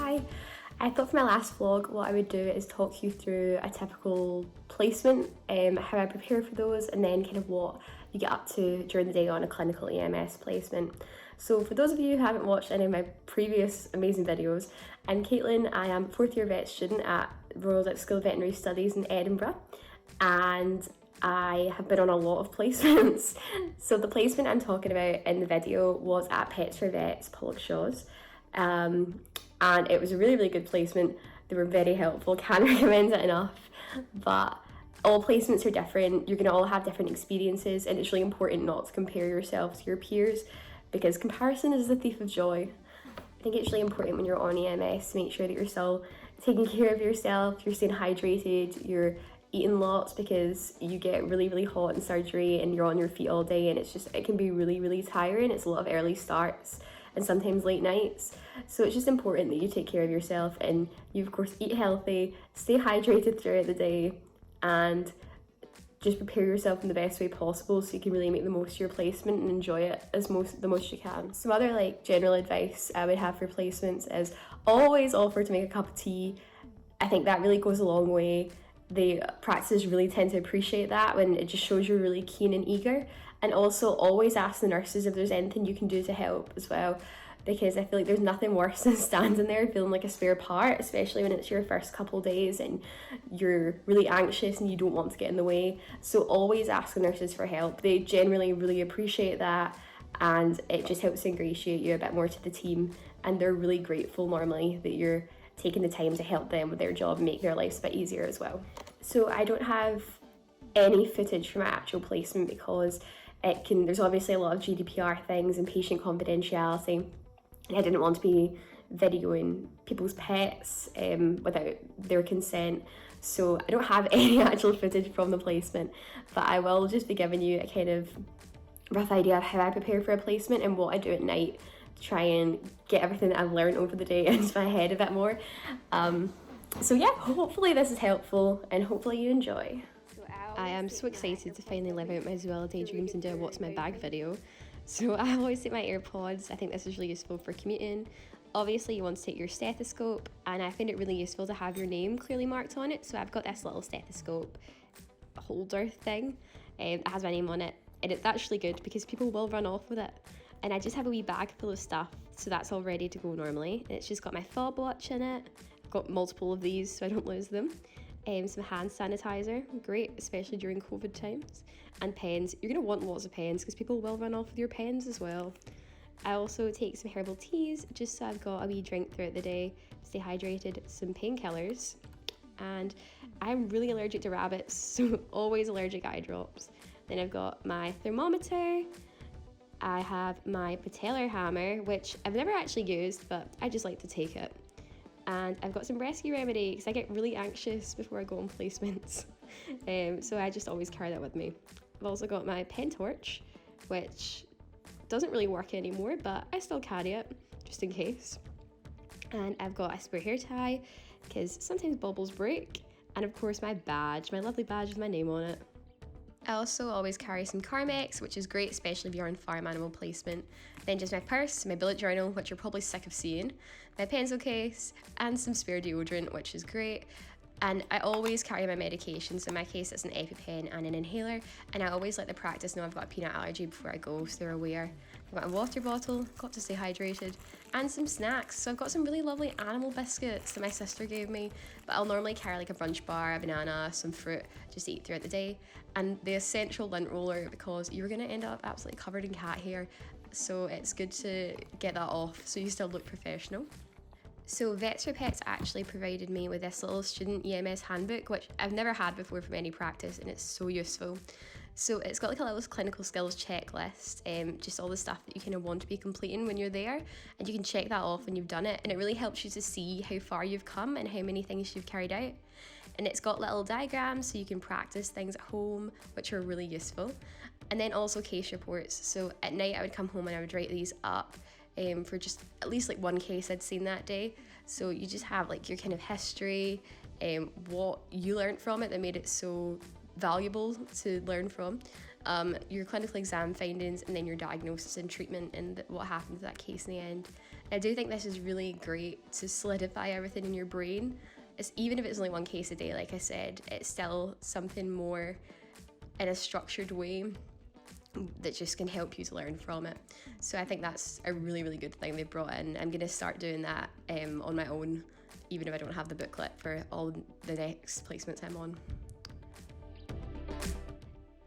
Hi. I thought for my last vlog what I would do is talk you through a typical placement, how I prepare for those, and then kind of what you get up to during the day on a clinical EMS placement. So for those of you who haven't watched any of my previous amazing videos, I'm Caitlin. I am a 4th year vet student at Royal Dutch School of Veterinary Studies in Edinburgh, and I have been on a lot of placements. So the placement I'm talking about in the video was at Pets for Vets, Pollokshaws. And it was a really good placement. They were very helpful, can't recommend it enough. But all placements are different, you're going to all have different experiences, and it's really important not to compare yourself to your peers because comparison is the thief of joy. I think it's really important when you're on EMS to make sure that you're still taking care of yourself, you're staying hydrated, you're eating lots, because you get really hot in surgery and you're on your feet all day, and it can be really tiring. It's a lot of early starts and sometimes late nights, so it's just important that you take care of yourself and you of course eat healthy, stay hydrated throughout the day, and just prepare yourself in the best way possible so you can really make the most of your placement and enjoy it the most you can. Some other general advice I would have for placements is always offer to make a cup of tea. I think that really goes a long way. The practices really tend to appreciate that when it just shows you're really keen and eager. And also always ask the nurses if there's anything you can do to help as well, because I feel like there's nothing worse than standing there feeling like a spare part, especially when it's your first couple days and you're really anxious and you don't want to get in the way. So always ask the nurses for help. They generally really appreciate that, and it just helps to ingratiate you a bit more to the team, and they're really grateful normally that you're taking the time to help them with their job and make their lives a bit easier as well. So I don't have any footage from my actual placement because there's obviously a lot of GDPR things and patient confidentiality, and I didn't want to be videoing people's pets without their consent, so I don't have any actual footage from the placement, but I will just be giving you a kind of rough idea of how I prepare for a placement and what I do at night, try and get everything that I've learned over the day into my head a bit more. So yeah, hopefully this is helpful and hopefully you enjoy. I am so excited to finally live out my zoology dreams and do a what's my bag video. So I always take my AirPods. I think this is really useful for commuting. Obviously you want to take your stethoscope, and I find it really useful to have your name clearly marked on it. So I've got this little stethoscope holder thing that has my name on it, and that's really good because people will run off with it. And I just have a wee bag full of stuff, so that's all ready to go normally. And it's just got my fob watch in it. I've got multiple of these so I don't lose them. Some hand sanitizer, great, especially during COVID times. And pens. You're going to want lots of pens because people will run off with your pens as well. I also take some herbal teas just so I've got a wee drink throughout the day, stay hydrated, some painkillers. And I'm really allergic to rabbits, so always allergic eye drops. Then I've got my thermometer. I have my patellar hammer, which I've never actually used, but I just like to take it. And I've got some rescue remedy because I get really anxious before I go on placements. So I just always carry that with me. I've also got my pen torch, which doesn't really work anymore, but I still carry it just in case. And I've got a spare hair tie because sometimes baubles break. And of course my badge, my lovely badge with my name on it. I also always carry some Carmex, which is great, especially if you're on farm animal placement. Then just my purse, my bullet journal, which you're probably sick of seeing, my pencil case, and some spare deodorant, which is great. And I always carry my medications. In my case, it's an EpiPen and an inhaler. And I always let the practice know I've got a peanut allergy before I go, so they're aware. I've got a water bottle, got to stay hydrated, and some snacks. So I've got some really lovely animal biscuits that my sister gave me, but I'll normally carry like a brunch bar, a banana, some fruit, just to eat throughout the day. And the essential lint roller, because you're gonna end up absolutely covered in cat hair. So it's good to get that off so you still look professional. So Vets for Pets actually provided me with this little student Ems Handbook, which I've never had before from any practice, and it's so useful. So it's got like a little clinical skills checklist, just all the stuff that you kind of want to be completing when you're there, and you can check that off when you've done it, and it really helps you to see how far you've come and how many things you've carried out. And it's got little diagrams so you can practice things at home, which are really useful. And then also case reports. So at night I would come home and I would write these up for just at least like one case I'd seen that day. So you just have like your kind of history, what you learned from it that made it so valuable to learn from, your clinical exam findings, and then your diagnosis and treatment and what happened to that case in the end. I do think this is really great to solidify everything in your brain. Even if it's only one case a day, like I said, it's still something more in a structured way that just can help you to learn from it. So I think that's a really, really good thing they brought in. I'm going to start doing that on my own, even if I don't have the booklet for all the next placements I'm on.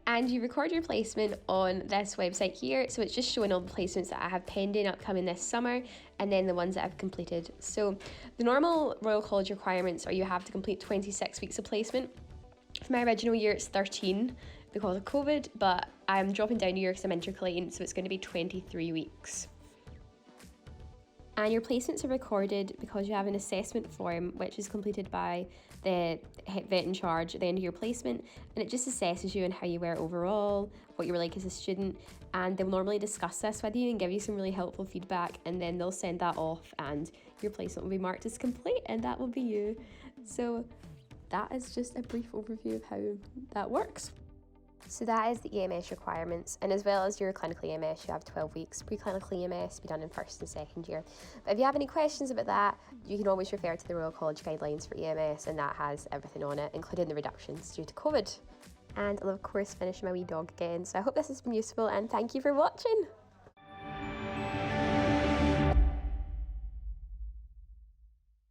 And you record your placement on this website here, so it's just showing all the placements that I have pending upcoming this summer, and then the ones that I've completed. So the normal Royal College requirements are you have to complete 26 weeks of placement. For my original year it's 13 because of COVID, but I'm dropping down a year because I'm intercalating, so it's going to be 23 weeks. And your placements are recorded because you have an assessment form which is completed by the vet in charge at the end of your placement, and it just assesses you and how you were overall, what you were like as a student, and they'll normally discuss this with you and give you some really helpful feedback, and then they'll send that off and your placement will be marked as complete, and that will be you. So that is just a brief overview of how that works. So that is the EMS requirements, and as well as your clinical EMS, you have 12 weeks. Pre-clinical EMS be done in first and second year. But if you have any questions about that, you can always refer to the Royal College guidelines for EMS, and that has everything on it, including the reductions due to COVID. And I'll of course finish my wee dog again. So I hope this has been useful, and thank you for watching.